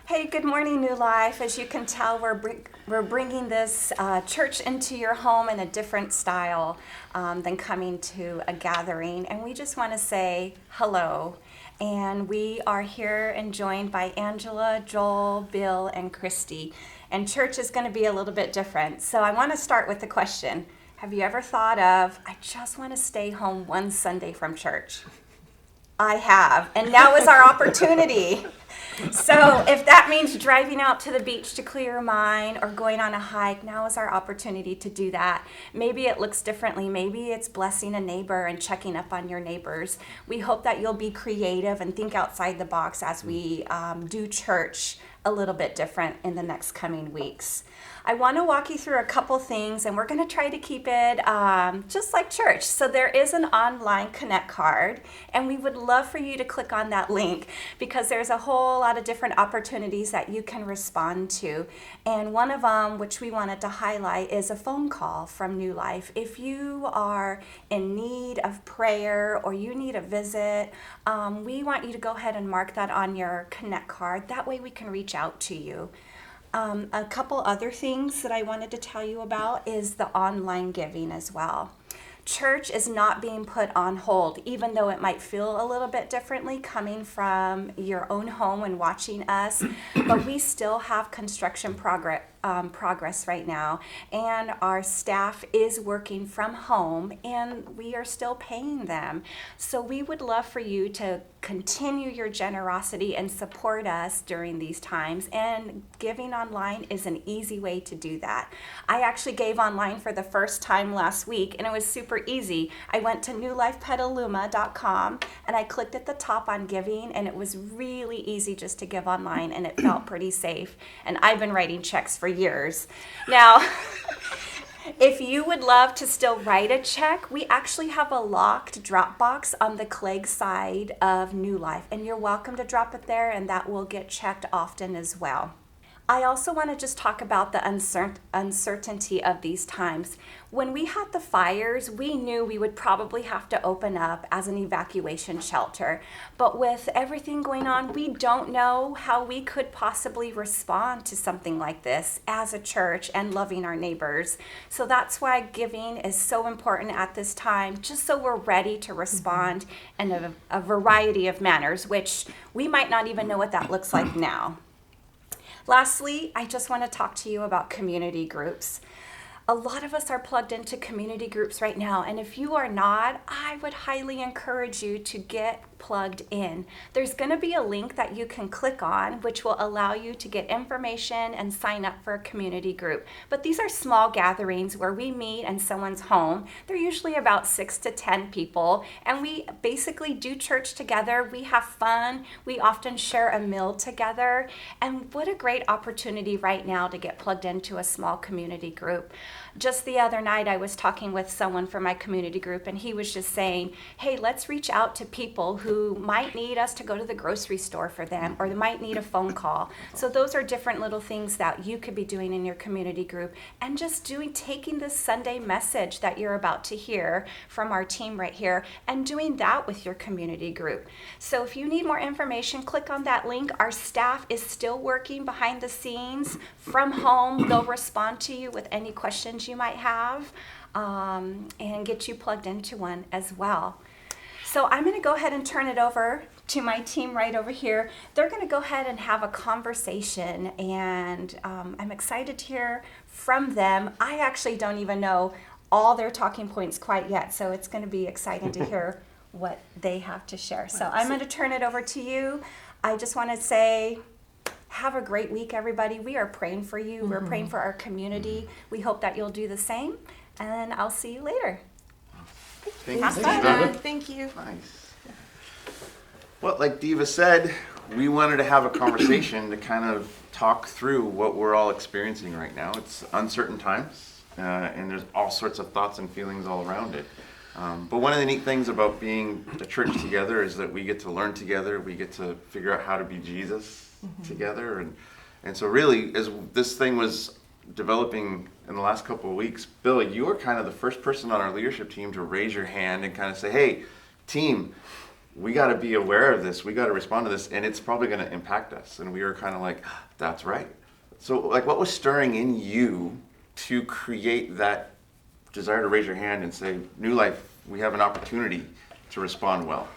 Hey, good morning, New Life. As you can tell, we're bringing this church into your home in a different style than coming to a gathering. And we just want to say hello. And we are here and joined by Angela, Joel, Bill, and Christy. And church is going to be a little bit different. So I want to start with the question. Have you ever thought of, I just want to stay home one Sunday from church? I have. And now is our opportunity. So if that means driving out to the beach to clear your mind or going on a hike, now is our opportunity to do that. Maybe it looks differently. Maybe it's blessing a neighbor and checking up on your neighbors. We hope that you'll be creative and think outside the box as we do church a little bit different in the next coming weeks. I want to walk you through a couple things, and we're going to try to keep it just like church. So there is an online Connect card, and we would love for you to click on that link because there's a whole lot of different opportunities that you can respond to. And one of them, which we wanted to highlight, is a phone call from New Life. If you are in need of prayer or you need a visit, we want you to go ahead and mark that on your Connect card. That way we can reach out to you. A couple other things that I wanted to tell you about is the online giving as well. Church is not being put on hold, even though it might feel a little bit differently coming from your own home and watching us, but we still have construction progress right now, and our staff is working from home, and we are still paying them. So we would love for you to continue your generosity and support us during these times, and giving online is an easy way to do that. I actually gave online for the first time last week, and it was super easy. I went to newlifepetaluma.com and I clicked at the top on giving, and it was really easy just to give online, and it felt pretty safe. And I've been writing checks for years. Now, if you would love to still write a check, we actually have a locked drop box on the Clegg side of New Life, and you're welcome to drop it there, and that will get checked often as well. I also want to just talk about the uncertainty of these times. When we had the fires, we knew we would probably have to open up as an evacuation shelter. But with everything going on, we don't know how we could possibly respond to something like this as a church and loving our neighbors. So that's why giving is so important at this time, just so we're ready to respond in a variety of manners, which we might not even know what that looks like now. Lastly, I just want to talk to you about community groups. A lot of us are plugged into community groups right now, and if you are not, I would highly encourage you to get plugged in. There's going to be a link that you can click on, which will allow you to get information and sign up for a community group. But these are small gatherings where we meet in someone's home. They're usually about 6 to 10 people, and we basically do church together. We have fun. We often share a meal together, and what a great opportunity right now to get plugged into a small community group. Just the other night, I was talking with someone from my community group, and he was just saying, hey, let's reach out to people who might need us to go to the grocery store for them, or they might need a phone call. So those are different little things that you could be doing in your community group, and just taking this Sunday message that you're about to hear from our team right here and doing that with your community group. So if you need more information, click on that link. Our staff is still working behind the scenes from home. They'll respond to you with any questions you might have and get you plugged into one as well. So I'm going to go ahead and turn it over to my team right over here. They're going to go ahead and have a conversation, and I'm excited to hear from them. I actually don't even know all their talking points quite yet, so it's going to be exciting to hear what they have to share. So I'm going to turn it over to you. I just want to say, have a great week, everybody. We are praying for you. We're praying for our community. We hope that you'll do the same, and I'll see you later. Thank you. Nice. Well, like Diva said, we wanted to have a conversation to kind of talk through what we're all experiencing right now. It's uncertain times, and there's all sorts of thoughts and feelings all around it. But one of the neat things about being a church together is that we get to learn together. We get to figure out how to be Jesus together. And so really, as this thing was developing in the last couple of weeks, Bill, you were kind of the first person on our leadership team to raise your hand and kind of say, hey, team, we got to be aware of this. We got to respond to this, and it's probably going to impact us. And we were kind of like, that's right. So, like, what was stirring in you to create that desire to raise your hand and say, New Life, we have an opportunity to respond well?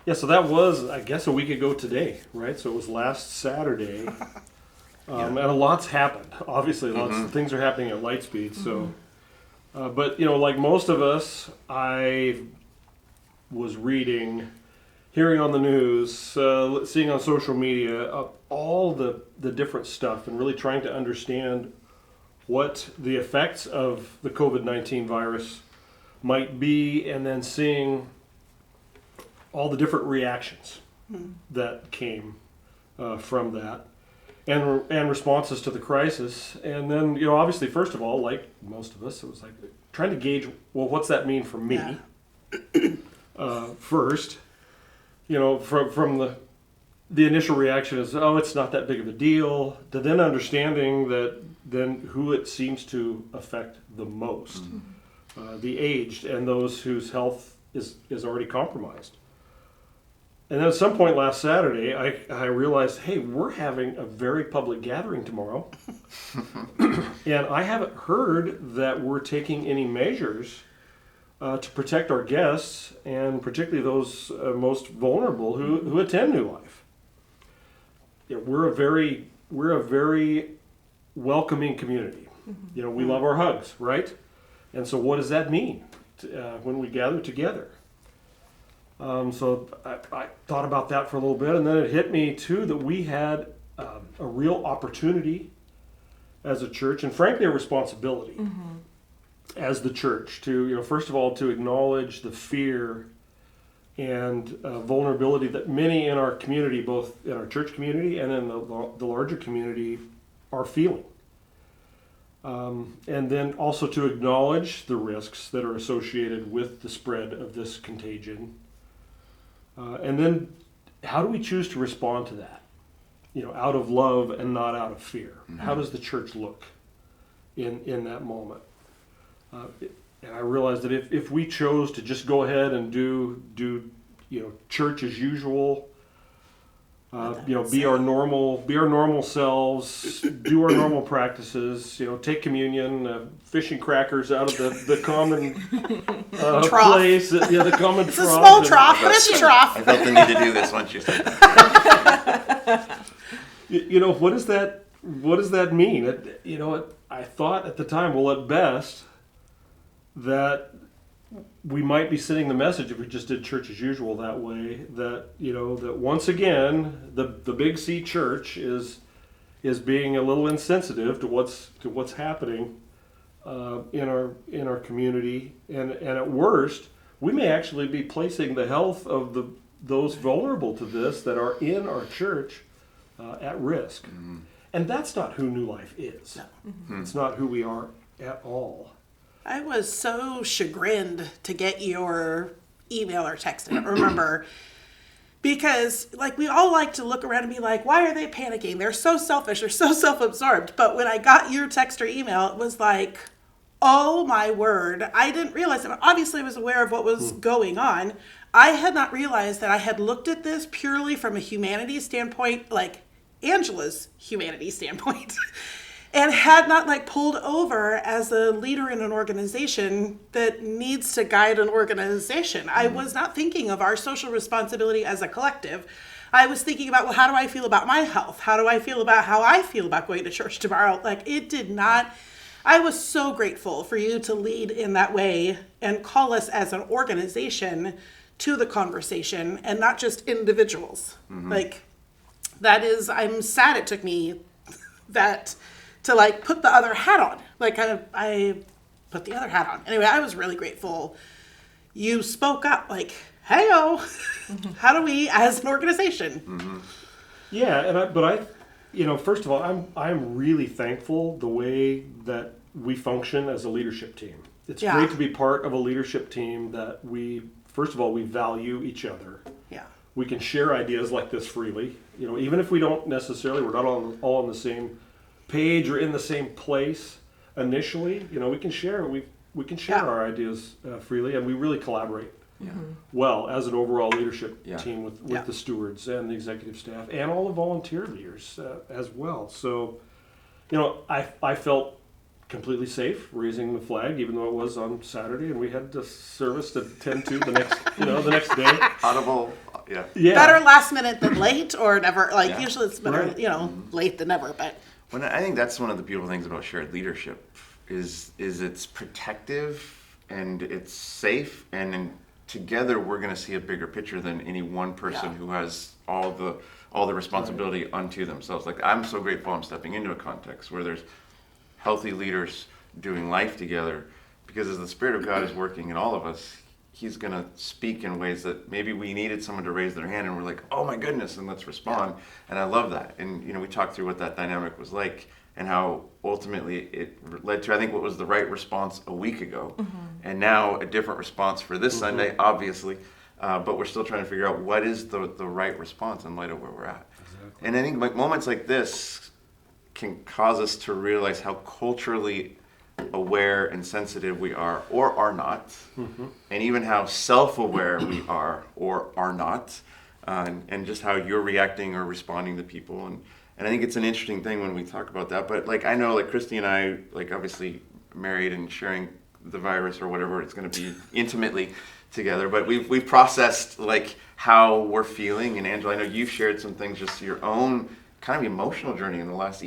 Yeah, so that was, I guess, a week ago today, right? So it was last Saturday. And a lot's happened. Obviously, lots of things are happening at light speed. So, but, you know, like most of us, I was reading, hearing on the news, seeing on social media, all the different stuff, and really trying to understand what the effects of the COVID-19 virus might be, and then seeing all the different reactions that came from that, and responses to the crisis. And then, you know, obviously, first of all, like most of us, it was like trying to gauge, well, what's that mean for me? First, you know, from the initial reaction is, oh, it's not that big of a deal, to then understanding that then who it seems to affect the most, the aged and those whose health is already compromised. And then at some point last Saturday, I realized, hey, we're having a very public gathering tomorrow. And I haven't heard that we're taking any measures to protect our guests, and particularly those most vulnerable who attend New Life. You know, we're a very welcoming community. You know, we love our hugs, right? And so what does that mean when we gather together? So I thought about that for a little bit, and then it hit me too that we had a real opportunity as a church, and frankly a responsibility as the church to, you know, first of all, to acknowledge the fear and vulnerability that many in our community, both in our church community and in the larger community, are feeling. And then also to acknowledge the risks that are associated with the spread of this contagion. And then how do we choose to respond to that? You know, out of love and not out of fear. How does the church look in that moment? And I realized that if we chose to just go ahead and do you know, church as usual, you know, be our normal selves, do our normal practices, you know, take communion, fishing crackers out of the common place, the common It's trough. a small trough, but it's a trough. I felt the need to do this once you said that. You know, what does that mean? You know, I thought at the time, well, at best, that we might be sending the message if we just did church as usual that way, that, you know, that once again the Big C church is being a little insensitive to what's happening in our community, and at worst we may actually be placing the health of those vulnerable to this that are in our church at risk. And that's not who New Life is. No. It's not who we are at all. I was so chagrined to get your email or text, I don't remember, because like we all like to look around and be like, why are they panicking? They're so selfish, they're so self-absorbed. But when I got your text or email, it was like, oh my word, I didn't realize it. Obviously I was aware of what was going on. I had not realized that I had looked at this purely from a humanities standpoint, like Angela's humanities standpoint. And had not like pulled over as a leader in an organization that needs to guide an organization. I was not thinking of our social responsibility as a collective. I was thinking about, well, how do I feel about my health? How do I feel about how I feel about going to church tomorrow? Like it did not, I was so grateful for you to lead in that way and call us as an organization to the conversation and not just individuals. Like that is, I'm sad it took me that to like put the other hat on. Like I put the other hat on. Anyway, I was really grateful. You spoke up like, hey-o, how do we as an organization? Yeah, but I, you know, first of all, I'm really thankful the way that we function as a leadership team. It's great to be part of a leadership team that first of all, we value each other. Yeah. We can share ideas like this freely. You know, even if we don't necessarily, we're not all on the same page or in the same place initially, you know, we can share our ideas freely, and we really collaborate well as an overall leadership Yeah. team with Yeah. the stewards and the executive staff and all the volunteer leaders as well. So, I felt completely safe raising the flag, even though it was on Saturday and we had the service to tend to the next day. Audible, yeah. Yeah. Better last minute than late, or never. Like Yeah. usually it's better, Right. late than never. But When I think that's one of the beautiful things about shared leadership is it's protective and it's safe, and then together we're going to see a bigger picture than any one person Yeah. who has all the responsibility unto themselves. Like, I'm so grateful I'm stepping into a context where there's healthy leaders doing life together, because as the Spirit of God is working in all of us, He's going to speak in ways that maybe we needed someone to raise their hand and we're like, oh my goodness, and let's respond. And I love that. And, we talked through what that dynamic was like and how ultimately it led to, I think, what was the right response a week ago. And now a different response for this Sunday, obviously. But we're still trying to figure out what is the right response in light of where we're at. Exactly. And I think moments like this can cause us to realize how culturally aware and sensitive we are or are not, and even how self-aware we are or are not, and just how you're reacting or responding to people. And I think it's an interesting thing when we talk about that. But like, I know, like, Christy and I, like, obviously married and sharing the virus or whatever it's going to be intimately together, but we've processed like how we're feeling. And Angela, I know you've shared some things, just your own kind of emotional journey in the last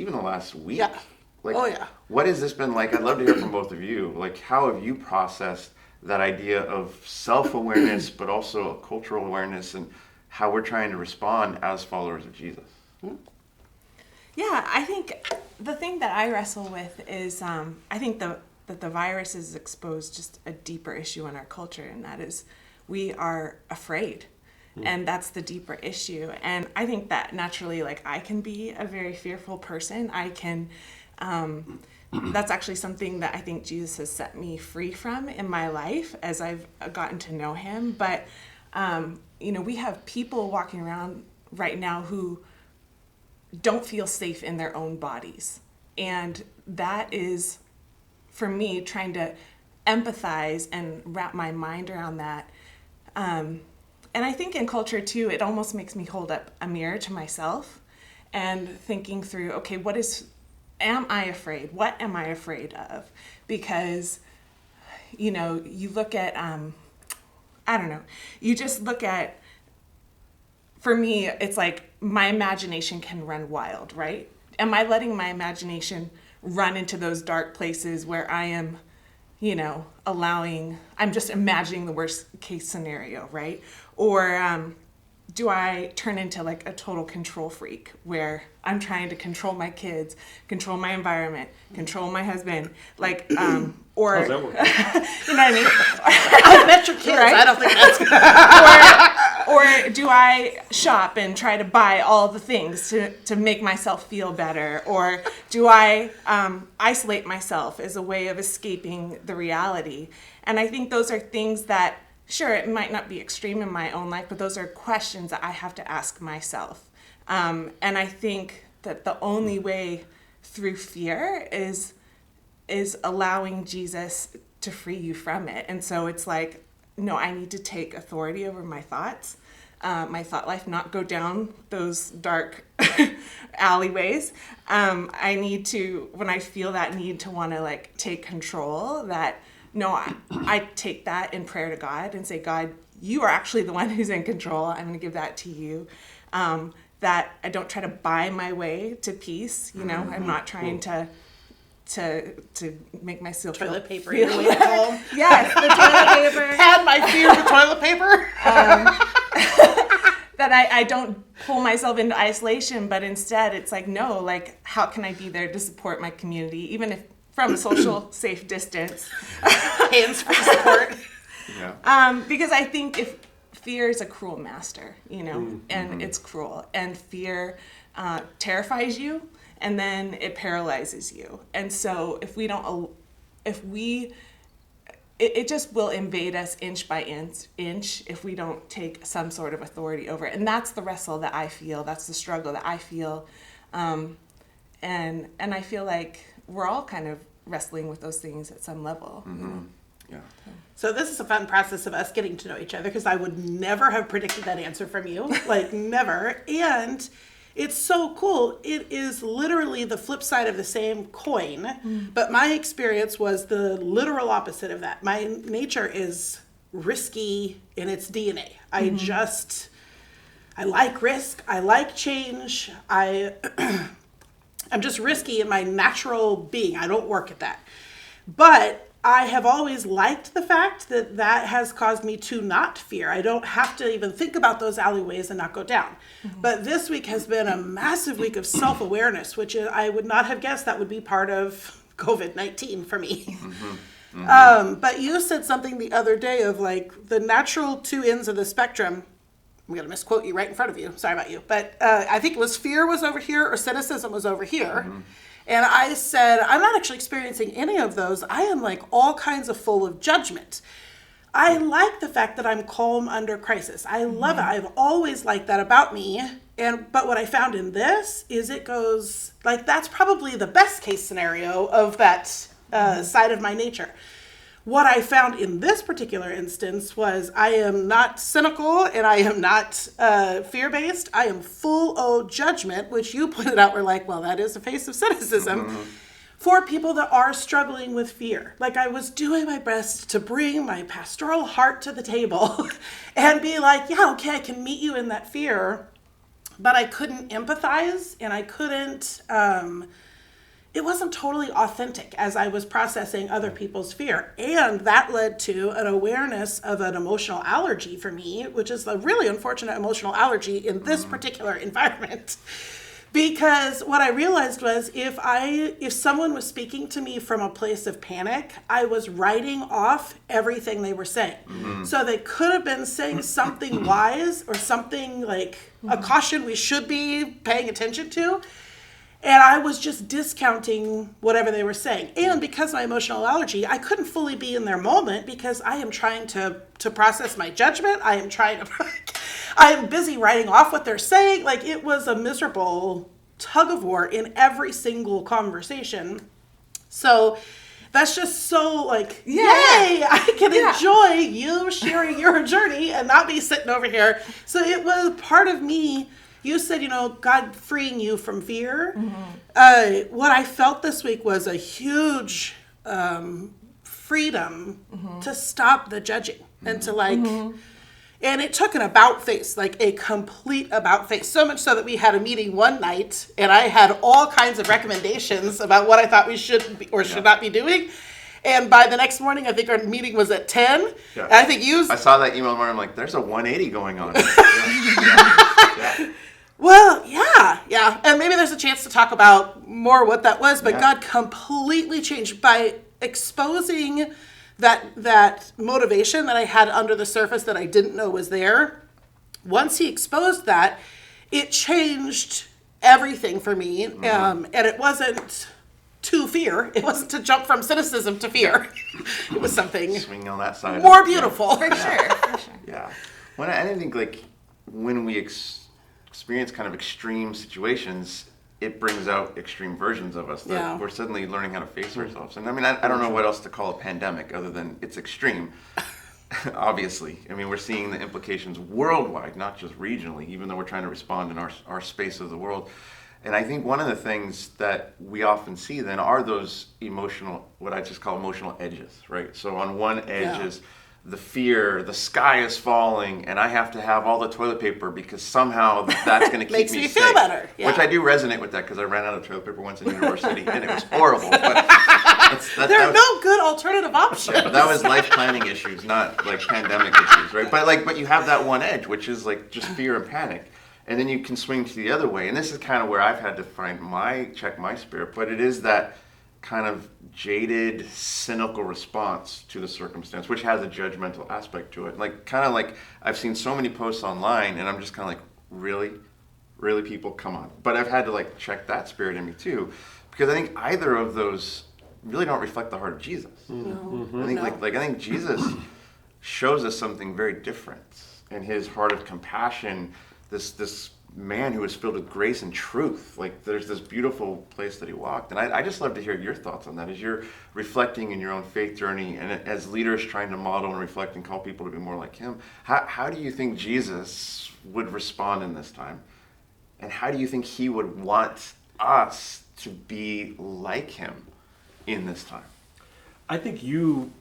week. Yeah. Like, Oh, yeah. what has this been like? I'd love to hear from both of you. Like, how have you processed that idea of self-awareness, but also a cultural awareness, and how we're trying to respond as followers of Jesus? Yeah, I think the thing that I wrestle with is I think that the virus has exposed just a deeper issue in our culture, and that is we are afraid. And that's the deeper issue. And I think that naturally, like, I can be a very fearful person. I can, that's actually something that I think Jesus has set me free from in my life as I've gotten to know him. But, we have people walking around right now who don't feel safe in their own bodies. And that is, for me, trying to empathize and wrap my mind around that. And I think in culture too, it almost makes me hold up a mirror to myself and thinking through, okay, am I afraid? What am I afraid of? Because, you look at, I don't know, you just look at, for me, it's like my imagination can run wild, right? Am I letting my imagination run into those dark places where I am, I'm just imagining the worst case scenario, right? Or do I turn into like a total control freak where I'm trying to control my kids, control my environment, control my husband, like, or, How's that work? you know what I mean? I bet your kids. Right? I don't think that's good. Or do I shop and try to buy all the things to make myself feel better? Or do I isolate myself as a way of escaping the reality? And I think those are things that, sure, it might not be extreme in my own life, but those are questions that I have to ask myself. And I think that the only way through fear is allowing Jesus to free you from it. And so it's like, no, I need to take authority over my thoughts, my thought life, not go down those dark alleyways. I need to, when I feel that need to want to like take control, that no, I take that in prayer to God and say, God, you are actually the one who's in control. I'm going to give that to you. That I don't try to buy my way to peace. I'm not trying to make myself Toilet paper feel your way home. Yes, the toilet paper. Pad my fear with toilet paper. That I don't pull myself into isolation, but instead it's like, no, like, how can I be there to support my community, even if from a social safe distance? Hands-free support. Yeah. Because I think if fear is a cruel master, and it's cruel, and fear terrifies you, and then it paralyzes you. And so it just will invade us inch by inch if we don't take some sort of authority over it. And that's the wrestle that I feel. That's the struggle that I feel. And I feel like we're all kind of wrestling with those things at some level. Yeah. So this is a fun process of us getting to know each other, because I would never have predicted that answer from you, like never. And it's so cool. It is literally the flip side of the same coin, but my experience was the literal opposite of that. My nature is risky in its DNA. I like risk. I like change. I'm just risky in my natural being. I don't work at that. But I have always liked the fact that that has caused me to not fear. I don't have to even think about those alleyways and not go down. But this week has been a massive week of self-awareness, which I would not have guessed that would be part of COVID-19 for me. But you said something the other day of like the natural two ends of the spectrum. I'm going to misquote you right in front of you. Sorry about you. But I think it was fear was over here or cynicism was over here. And I said, I'm not actually experiencing any of those. I am like all kinds of full of judgment. I like the fact that I'm calm under crisis. I love it. I've always liked that about me. But what I found in this is it goes like, that's probably the best case scenario of that side of my nature. What I found in this particular instance was I am not cynical and I am not fear-based. I am full of judgment, which you pointed out were like, well, that is a face of cynicism for people that are struggling with fear. Like I was doing my best to bring my pastoral heart to the table and be like, yeah, okay, I can meet you in that fear, but I couldn't empathize and I couldn't... it wasn't totally authentic as I was processing other people's fear. And that led to an awareness of an emotional allergy for me, which is a really unfortunate emotional allergy in this particular environment. Because what I realized was if someone was speaking to me from a place of panic, I was writing off everything they were saying. So they could have been saying something wise or something like a caution we should be paying attention to. And I was just discounting whatever they were saying. And because of my emotional allergy, I couldn't fully be in their moment because I am trying to process my judgment. I am busy writing off what they're saying. Like it was a miserable tug of war in every single conversation. So that's just so like, yay, I can enjoy you sharing your journey and not be sitting over here. So it was part of me. You said, God freeing you from fear. What I felt this week was a huge freedom to stop the judging and to like, and it took an about face, like a complete about face. So much so that we had a meeting one night and I had all kinds of recommendations about what I thought we should be, or should not be doing. And by the next morning, I think our meeting was at 10. Yeah. And I think I saw that email tomorrow. I'm like, there's a 180 going on. Well, yeah. And maybe there's a chance to talk about more what that was, but God completely changed by exposing that motivation that I had under the surface that I didn't know was there. Once he exposed that, it changed everything for me. And it wasn't to fear. It wasn't to jump from cynicism to fear. It was something swinging on that side more beautiful. For sure. Yeah. I think like when we experience kind of extreme situations, it brings out extreme versions of us that we're suddenly learning how to face ourselves. And I mean, I don't know what else to call a pandemic other than it's extreme. Obviously. I mean, we're seeing the implications worldwide, not just regionally, even though we're trying to respond in our space of the world. And I think one of the things that we often see then are those emotional, what I just call emotional edges, right? So on one edge is the fear, the sky is falling, and I have to have all the toilet paper because somehow that's going to keep Makes me me safe. feel better. Yeah. Which I do resonate with that because I ran out of toilet paper once in university and it was horrible. But There are no good alternative options. but that was life planning issues, not like pandemic issues, right? But you have that one edge, which is like just fear and panic. And then you can swing to the other way. And this is kind of where I've had to check my spirit, but it is that kind of jaded, cynical response to the circumstance, which has a judgmental aspect to it. Like, kind of like I've seen so many posts online and I'm just kind of like, really? Really, people? Come on. But I've had to like check that spirit in me too, because I think either of those really don't reflect the heart of Jesus. I think I think Jesus shows us something very different in his heart of compassion, this man who was filled with grace and truth. Like there's this beautiful place that he walked. And I just love to hear your thoughts on that as you're reflecting in your own faith journey and as leaders trying to model and reflect and call people to be more like him. How do you think Jesus would respond in this time? And how do you think he would want us to be like him in this time? I think you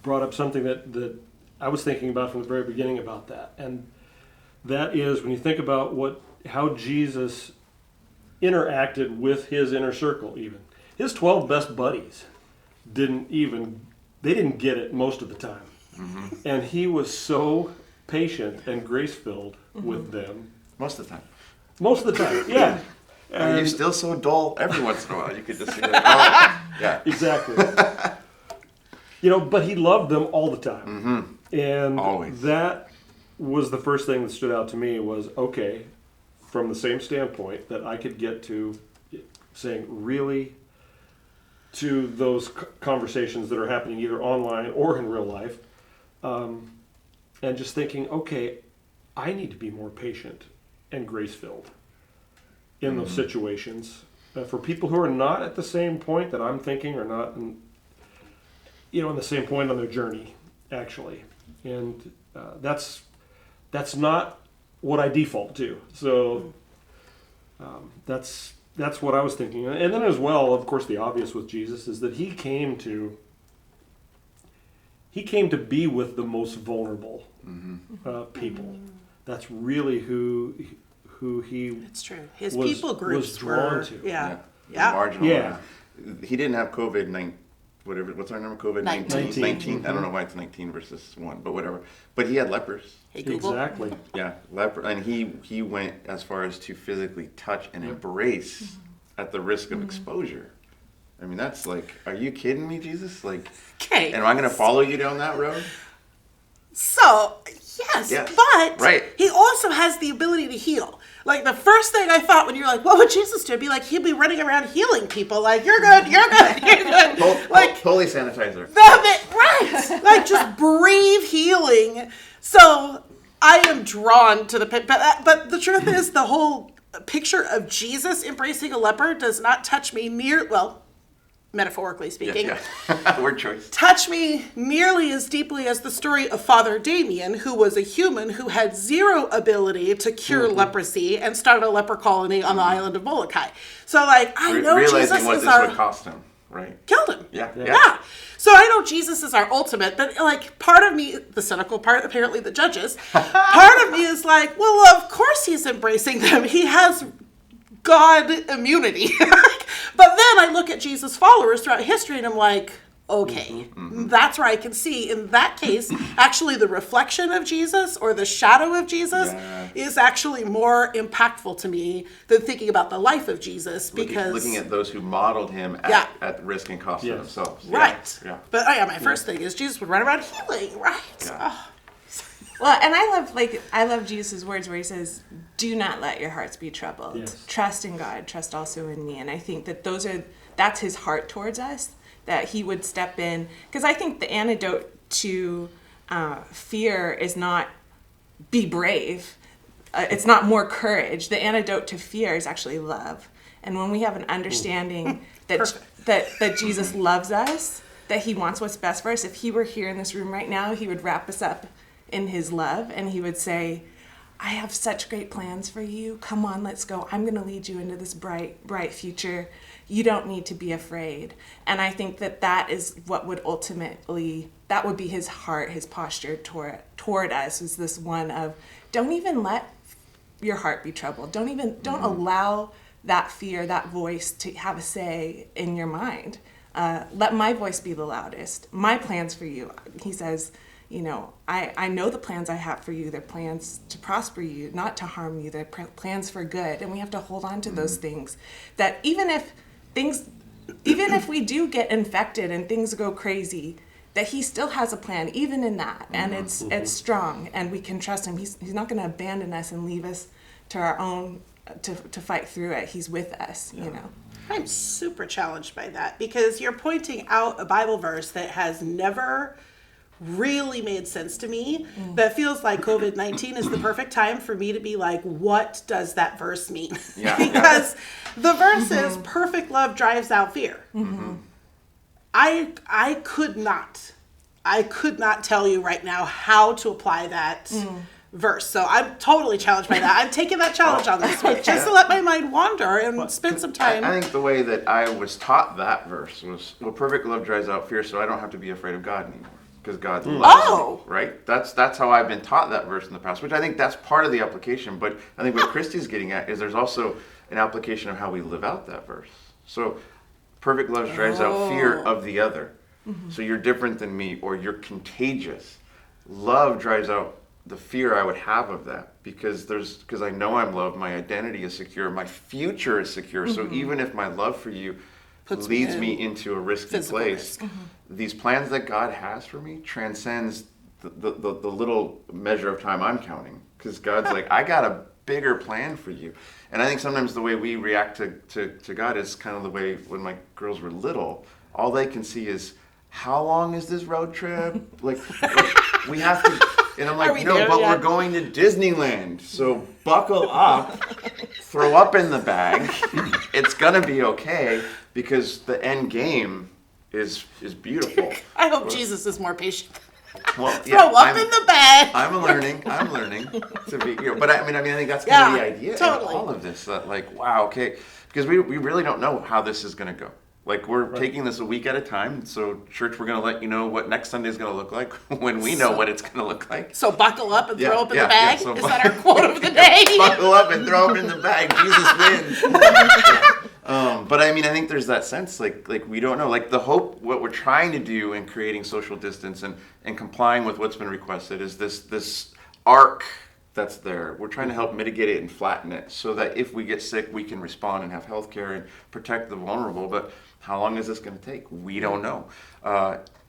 brought up something that I was thinking about from the very beginning about that. And that is when you think about how Jesus interacted with his inner circle even. His 12 best buddies didn't get it most of the time. Mm-hmm. And he was so patient and grace-filled with them. Most of the time. Most of the time, yeah. And you're still so dull every once in a while. You could just see like, oh, yeah. Exactly. But he loved them all the time. Mm-hmm. And always. That was the first thing that stood out to me was, okay, from the same standpoint that I could get to saying really to those conversations that are happening either online or in real life, and just thinking, okay, I need to be more patient and grace-filled in those situations for people who are not at the same point that I'm thinking or not in the same point on their journey, actually. And that's not what I default to. So that's what I was thinking. And then as well, of course, the obvious with Jesus is that he came to be with the most vulnerable people. That's really who he It's true. His was, people groups was drawn were, to. Yeah. Marginal. Yeah. He didn't have COVID-19. Whatever, what's our number? COVID-19? 19. 19. I don't know why it's 19 versus 1, but whatever. But he had lepers. Hey, Google. Exactly. Yeah, leper, and he went as far as to physically touch and embrace at the risk of exposure. I mean, that's like, are you kidding me, Jesus? Like, Okay. am I going to follow you down that road? So, yes, Yes. but Right. he also has the ability to heal. Like, the first thing I thought when you're like, what would Jesus do? I'd be like, he'd be running around healing people. Like, you're good, you're good, you're good. Like, Holy sanitizer. right. Like, just breathe healing. So, I am drawn to the pit. But the truth is, the whole picture of Jesus embracing a leper does not touch me metaphorically speaking. Yeah. Word choice. Touch me nearly as deeply as the story of Father Damien, who was a human who had zero ability to cure leprosy and started a leper colony on the island of Molokai. So, like, I know Realizing Jesus what is this would cost him, right? killed him. Yeah. So I know Jesus is our ultimate, but like part of me, the cynical part, apparently the judges, part of me is like, well, of course he's embracing them. He has God immunity. But then I look at Jesus' followers throughout history and I'm like, okay, that's where I can see in that case, actually the reflection of Jesus or the shadow of Jesus is actually more impactful to me than thinking about the life of Jesus because... Looking at those who modeled him at risk and cost of themselves. Right. Yeah. But my first thing is Jesus would run around healing, right? Yeah. Oh. Well, and I love Jesus' words where he says, "Do not let your hearts be troubled. Yes. Trust in God. Trust also in me." And I think that that's his heart towards us, that he would step in. Because I think the antidote to fear is not be brave. It's not more courage. The antidote to fear is actually love. And when we have an understanding that Jesus loves us, that he wants what's best for us, if he were here in this room right now, he would wrap us up in his love and he would say, I have such great plans for you. Come on, let's go. I'm going to lead you into this bright, bright future. You don't need to be afraid. And I think that is what would ultimately, that would be his heart, his posture toward us, is this one of, don't even let your heart be troubled. Don't allow that fear, that voice to have a say in your mind. Let my voice be the loudest. My plans for you. He says, I know the plans I have for you. They're plans to prosper you, not to harm you. They're plans for good. And we have to hold on to those things. That even if we do get infected and things go crazy, that he still has a plan, even in that. And it's strong, and we can trust him. He's not going to abandon us and leave us to our own, to fight through it. He's with us, I'm super challenged by that because you're pointing out a Bible verse that has never really made sense to me, that feels like COVID-19 is the perfect time for me to be like, what does that verse mean? Yeah, Because the verse is perfect love drives out fear. I could not tell you right now how to apply that verse. So I'm totally challenged by that. I'm taking that challenge on this week just to let my mind wander and spend some time. I think the way that I was taught that verse was, well, perfect love drives out fear, so I don't have to be afraid of God anymore. Because God loves me, right? That's how I've been taught that verse in the past, which I think that's part of the application. But I think what Christy's getting at is there's also an application of how we live out that verse. So perfect love drives out fear of the other. So you're different than me, or you're contagious. Love drives out the fear I would have of that, because I know I'm loved, my identity is secure, my future is secure. So even if my love for you leads me into a risky place, these plans that God has for me transcends the little measure of time I'm counting, because God's like, I got a bigger plan for you. And I think sometimes the way we react to God is kind of the way when my girls were little, all they can see is, how long is this road trip? Like we have to, and I'm like, no, but we're going to Disneyland, so buckle up, throw up in the bag, it's gonna be okay, because the end game is beautiful. I hope Jesus is more patient. Well, Throw up in the bag. I'm learning to be, but I think that's kind of the idea totally. of all of this, that like, wow, okay, because we really don't know how this is gonna go. Like, we're taking this a week at a time. So, church, we're going to let you know what next Sunday is going to look like when we know what it's going to look like. So, buckle up and throw up in the bag? So is that our quote of the day? Buckle up and throw up in the bag. Jesus wins. But, I think there's that sense, like we don't know. Like, the hope, what we're trying to do in creating social distance and complying with what's been requested is this arc that's there. We're trying to help mitigate it and flatten it so that if we get sick, we can respond and have health care and protect the vulnerable. But how long is this going to take? We don't know.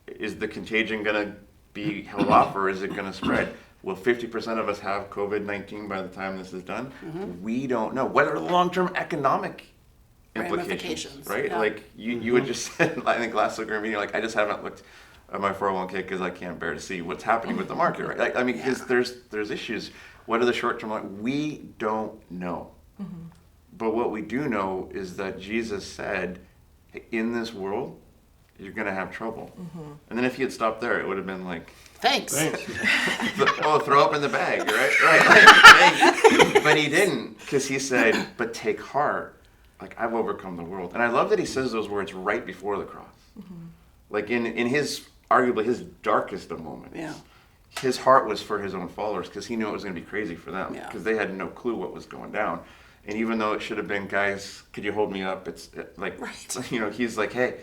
Is the contagion going to be held off, or is it going to spread? Will 50% of us have COVID-19 by the time this is done? We don't know. What are the long-term economic implications, right? Yeah. Like you had just said, I think last week meeting, like, I just haven't looked at my 401k because I can't bear to see what's happening with the market, right? Like, because there's issues. What are the short-term? We don't know. But what we do know is that Jesus said, in this world, you're going to have trouble. And then if he had stopped there, it would have been like, Thanks. throw up in the bag, right? But he didn't, because he said, but take heart, like, I've overcome the world. And I love that he says those words right before the cross. Like in his, arguably his darkest of moments. Yeah. His heart was for his own followers, because he knew it was going to be crazy for them, because they had no clue what was going down. And even though it should have been, guys, could you hold me up? He's like, hey,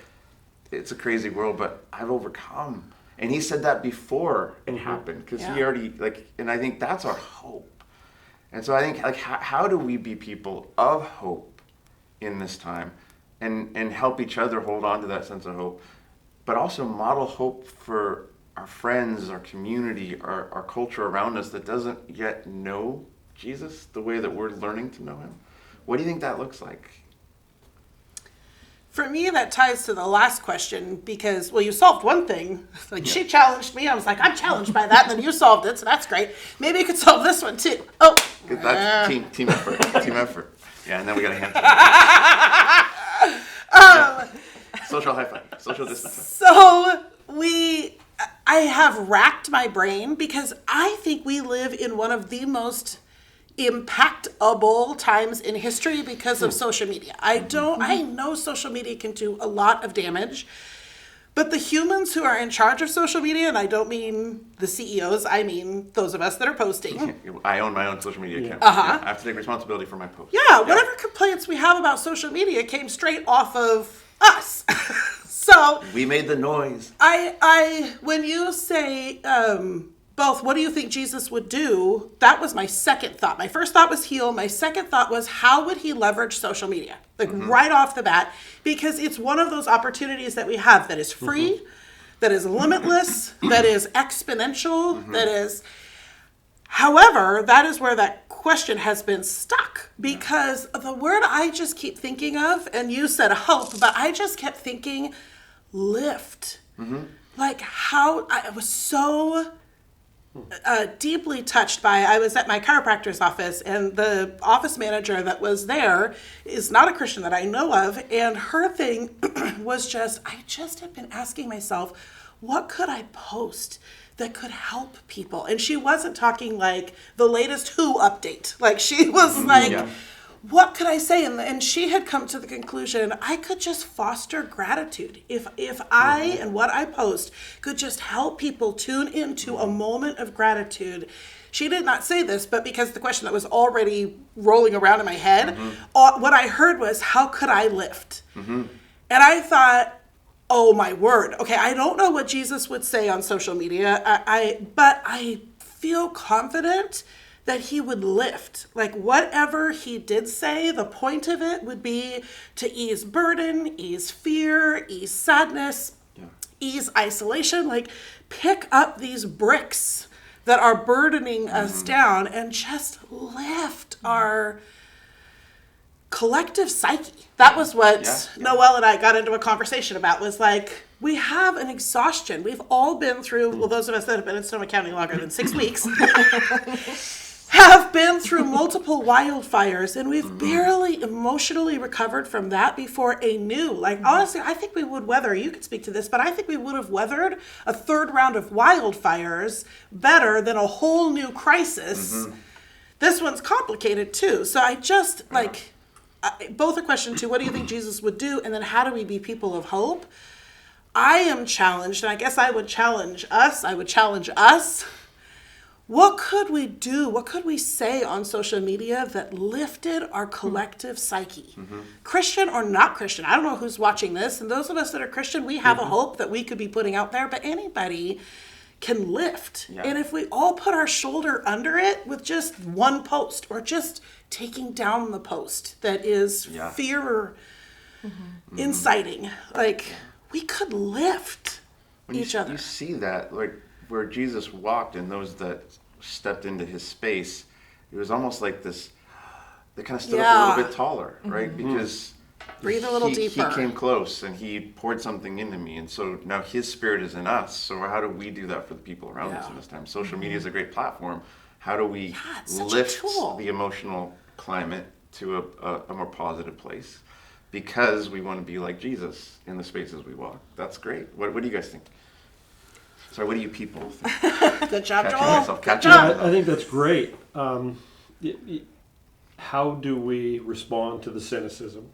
it's a crazy world, but I've overcome. And he said that before it happened, because he already, and I think that's our hope. And so I think, how do we be people of hope in this time and help each other hold on to that sense of hope, but also model hope for our friends, our community, our culture around us that doesn't yet know Jesus the way that we're learning to know him? What do you think that looks like? For me, that ties to the last question, because, well, you solved one thing. She challenged me. I was like, I'm challenged by that. And then you solved it, so that's great. Maybe you could solve this one, too. Oh. That's team effort. Team effort. Yeah, and then we got a hand. Social high five. Social distancing. So I have racked my brain, because I think we live in one of the most impactable times in history because of social media. I know social media can do a lot of damage, but the humans who are in charge of social media, and I don't mean the CEOs, I mean those of us that are posting. I own my own social media account. I have to take responsibility for my posts. Whatever complaints we have about social media came straight off of us. So we made the noise. When you say, both, what do you think Jesus would do? That was my second thought. My first thought was heal. My second thought was, how would he leverage social media? Right off the bat, because it's one of those opportunities that we have that is free, that is limitless, that is exponential, that is... However, that is where that question has been stuck, because the word I just keep thinking of, and you said hope, but I just kept thinking lift. like how I was so deeply touched by. I was at my chiropractor's office, and the office manager that was there is not a Christian that I know of, and her thing was I just have been asking myself, what could I post that could help people? And she wasn't talking like the latest Who update. Like she was like, Yeah. what could I say? And she had come to the conclusion, I could just foster gratitude. If I and what I post could just help people tune into a moment of gratitude. She did not say this, but because the question that was already rolling around in my head, what I heard was, how could I lift? And I thought, oh my word. Okay, I don't know what Jesus would say on social media, but I feel confident that he would lift. Like whatever he did say, the point of it would be to ease burden, ease fear, ease sadness, ease isolation. Like pick up these bricks that are burdening us down and just lift our collective psyche. That was what Noelle and I got into a conversation about, was like, we have an exhaustion. We've all been through, well, those of us that have been in Sonoma County longer than 6 weeks, have been through multiple wildfires, and we've barely emotionally recovered from that before a new, like, honestly, I think we would weather, you could speak to this, but I think we would have weathered a third round of wildfires better than a whole new crisis. This one's complicated too. So I just, both a question to what do you think Jesus would do, and then how do we be people of hope? I am challenged, and I guess I would challenge us. What could we do? What could we say on social media that lifted our collective psyche? Christian or not Christian? I don't know who's watching this, and those of us that are Christian, we have a hope that we could be putting out there, but anybody can lift. And if we all put our shoulder under it with just one post, or just taking down the post that is fear inciting, like we could lift each other. You see that, like where Jesus walked and those that stepped into his space, it was almost like this, they kind of stood up a little bit taller, right? Because breathe a little deeper. He came close and he poured something into me, and so now his spirit is in us. So how do we do that for the people around us in this time? Social media is a great platform. How do we lift the emotional climate to a more positive place? Because we want to be like Jesus in the spaces we walk. That's great. What do you guys think? Sorry, what do you people think? Good job, Catching Joel. myself. Good Catching job. myself. I think that's great. How do we respond to the cynicism?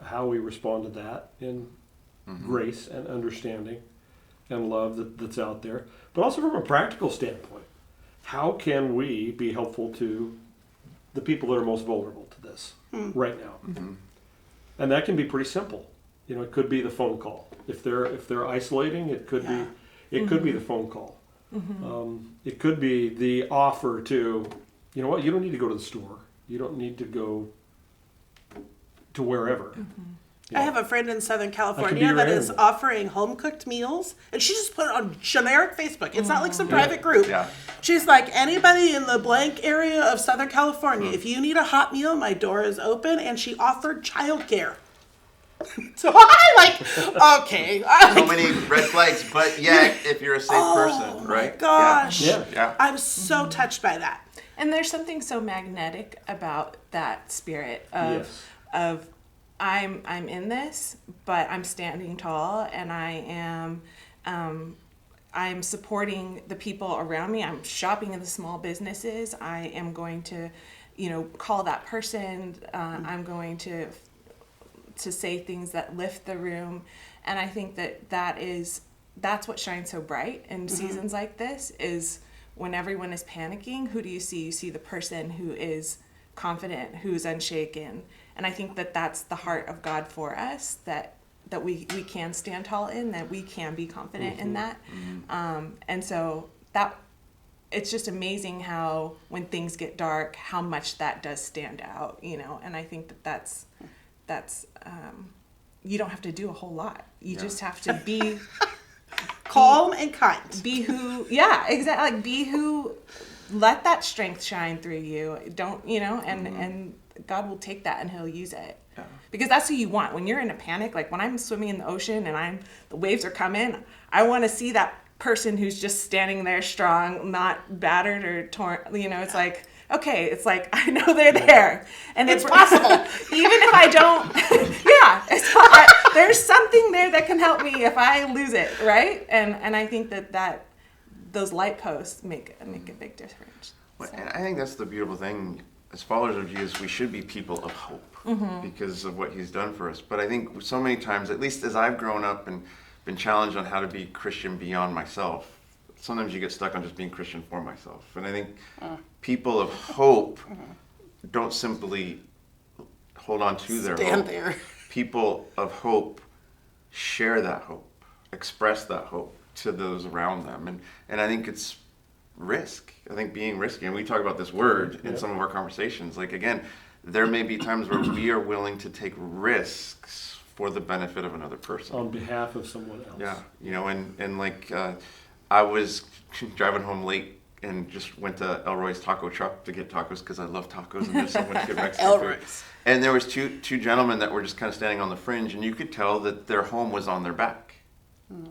How we respond to that in grace and understanding and love that's out there. But also from a practical standpoint, how can we be helpful to the people that are most vulnerable to this right now? And that can be pretty simple. It could be the phone call. If they're isolating, it could be the phone call. It could be the offer to, you know what, you don't need to go to the store. You don't need to go to wherever. I have a friend in Southern That California could be that is random. offering home-cooked meals, and she just put it on generic Facebook. It's not like some private group. Yeah. She's like, anybody in the blank area of Southern California, if you need a hot meal, my door is open, and she offered childcare. So I'm like, okay. So many red flags, but yet if you're a safe person, right? Oh my gosh. Yeah. I'm so touched by that. And there's something so magnetic about that spirit of Yes. of I'm in this, but I'm standing tall, and I'm supporting the people around me. I'm shopping in the small businesses. I am going to, call that person. I'm going to say things that lift the room, and I think that's what shines so bright in seasons like this, is when everyone is panicking, who do you see? You see the person who is confident, who's unshaken. And I think that's the heart of God for us, that we can stand tall in, that we can be confident in that. And so that it's just amazing how when things get dark, how much that does stand out, and I think that's you don't have to do a whole lot. You just have to be Calm and kind. be who, yeah, exactly. Like be who, let that strength shine through you. Don't, and God will take that and he'll use it. because that's who you want when you're in a panic. Like when I'm swimming in the ocean and the waves are coming, I want to see that person who's just standing there strong, not battered or torn. It's like, okay, it's like I know they're there, and it's possible. Even if I don't, there's something there that can help me if I lose it, right? And I think that those light posts make a big difference. Well, and I think that's the beautiful thing. As followers of Jesus, we should be people of hope because of what he's done for us. But I think so many times, at least as I've grown up and been challenged on how to be Christian beyond myself, sometimes you get stuck on just being Christian for myself. And I think people of hope don't simply hold on to their Stand hope. there. People of hope share that hope, express that hope to those around them. And I think it's risk. I think being risky, and we talk about this word in some of our conversations. Like, again, there may be times where we are willing to take risks for the benefit of another person. On behalf of someone else. Yeah, and like I was driving home late and just went to Elroy's taco truck to get tacos because I love tacos and there's so much good Mexican food. Elroy's. And there was two gentlemen that were just kind of standing on the fringe, and you could tell that their home was on their back,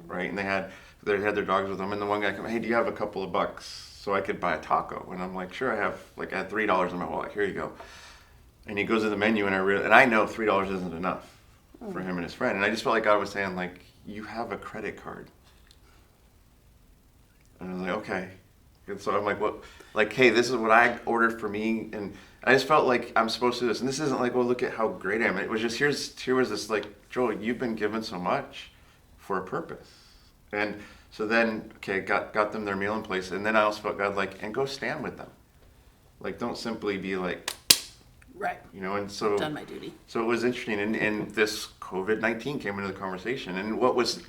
right? And they had their dogs with them, and the one guy came, hey, do you have a couple of bucks so I could buy a taco? And I'm like, sure, I had $3 in my wallet. Here you go. And he goes to the menu, and I know $3 isn't enough for him and his friend. And I just felt like God was saying, like, you have a credit card. And I was like, okay. And so I'm like, what? Like, hey, this is what I ordered for me. And I just felt like I'm supposed to do this. And this isn't like, well, look at how great I am. It was just, here was this, like, Joel, you've been given so much for a purpose. And so then, okay, got them their meal in place. And then I also felt God like, and go stand with them. Like, don't simply be like, Right. and so. Done my duty. So it was interesting. And this COVID-19 came into the conversation. And what was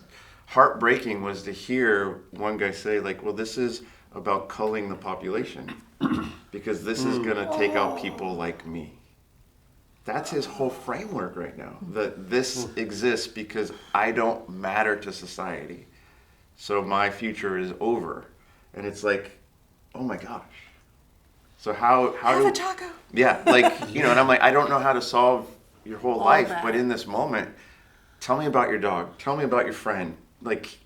heartbreaking was to hear one guy say, like, well, this is about culling the population because this is going to take out people like me. That's his whole framework right now, that this exists because I don't matter to society. So my future is over. And it's like, oh my gosh. So how Have do a taco. Yeah, like, and I'm like, I don't know how to solve your whole All life, that. but in this moment, tell me about your dog. Tell me about your friend. Like,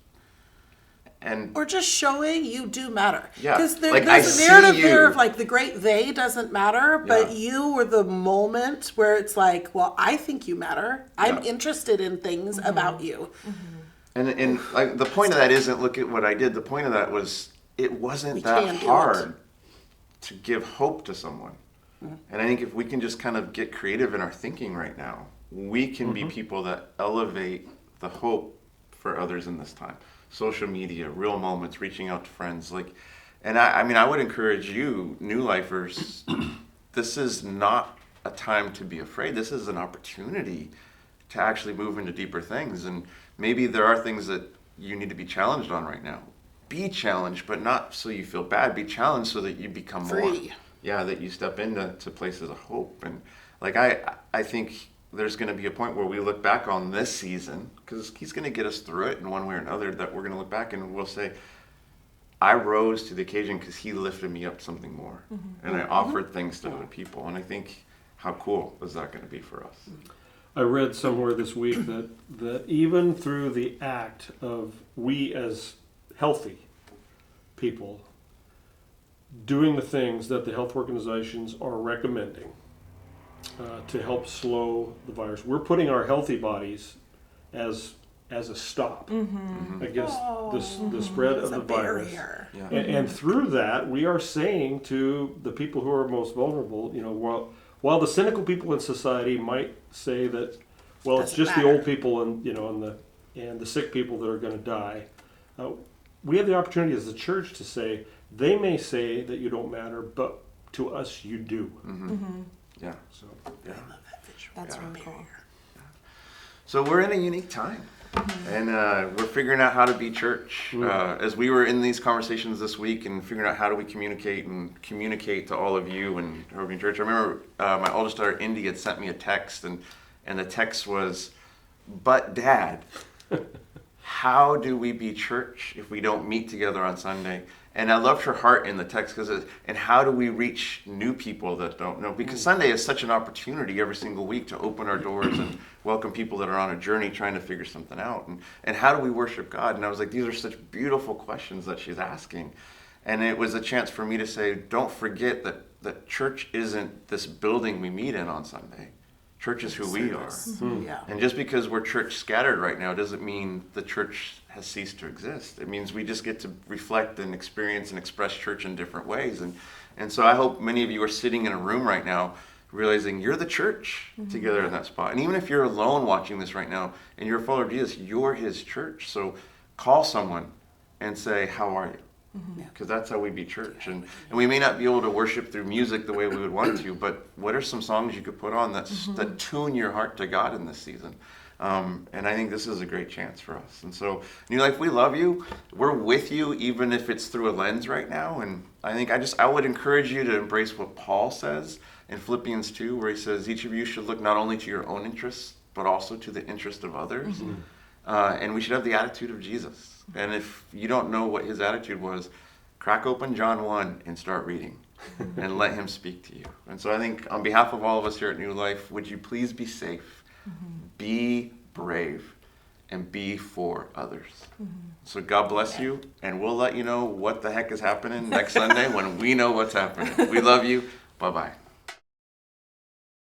and Or just showing you do matter. Yeah, Because like, I there's a see narrative there you. of like the great they doesn't matter, but Yeah. you were the moment where it's like, well, I think you matter. I'm Yeah. interested in things about you. and like the point of that isn't look at what I did. The point of that was it wasn't We that can do hard to give hope to someone. And I think if we can just kind of get creative in our thinking right now, we can be people that elevate the hope for others in this time. Social media, real moments, reaching out to friends, and I would encourage you, new lifers, this is not a time to be afraid. This is an opportunity to actually move into deeper things. And maybe there are things that you need to be challenged on right now. Be challenged, but not so you feel bad. Be challenged so that you become more. Free. Yeah, that you step into places of hope. And I think there's going to be a point where we look back on this season, because he's going to get us through it in one way or another, that we're going to look back and we'll say, I rose to the occasion because he lifted me up to something more. And I offered things to other people. And I think, how cool is that going to be for us? I read somewhere this week that even through the act of we as healthy people doing the things that the health organizations are recommending to help slow the virus, we're putting our healthy bodies as a stop against the spread of It's the a virus. barrier. Yeah. And through that, we are saying to the people who are most vulnerable, while the cynical people in society might say that, well, it's Doesn't just the matter. old people and the sick people that are going to die. We have the opportunity as the church to say, they may say that you don't matter, but to us you do. Yeah. So Yeah. That's Yeah. really cool. So we're in a unique time, and we're figuring out how to be church. As we were in these conversations this week and figuring out how do we communicate to all of you and who are in church. I remember my oldest daughter, Indy, had sent me a text, and the text was, "But Dad, how do we be church if we don't meet together on Sunday? And I loved her heart in the text because, and how do we reach new people that don't know? Because Sunday is such an opportunity every single week to open our doors and welcome people that are on a journey trying to figure something out. And how do we worship God? And I was like, these are such beautiful questions that she's asking. And it was a chance for me to say, don't forget that church isn't this building we meet in on Sunday. Church is who we are. Yeah. And just because we're church scattered right now doesn't mean the church has ceased to exist. It means we just get to reflect and experience and express church in different ways. And so I hope many of you are sitting in a room right now realizing you're the church together in that spot. And even if you're alone watching this right now and you're a follower of Jesus, you're his church. So call someone and say, how are you? Because that's how we be church. And we may not be able to worship through music the way we would want to, but what are some songs you could put on that tune your heart to God in this season? And I think this is a great chance for us. And so, New Life, we love you. We're with you, even if it's through a lens right now. And I think I would encourage you to embrace what Paul says in Philippians 2, where he says, each of you should look not only to your own interests, but also to the interest of others. And we should have the attitude of Jesus. And if you don't know what his attitude was, crack open John 1 and start reading and let him speak to you. And so I think on behalf of all of us here at New Life, would you please be safe, be brave, and be for others. So God bless you, and we'll let you know what the heck is happening next Sunday when we know what's happening. We love you. Bye-bye.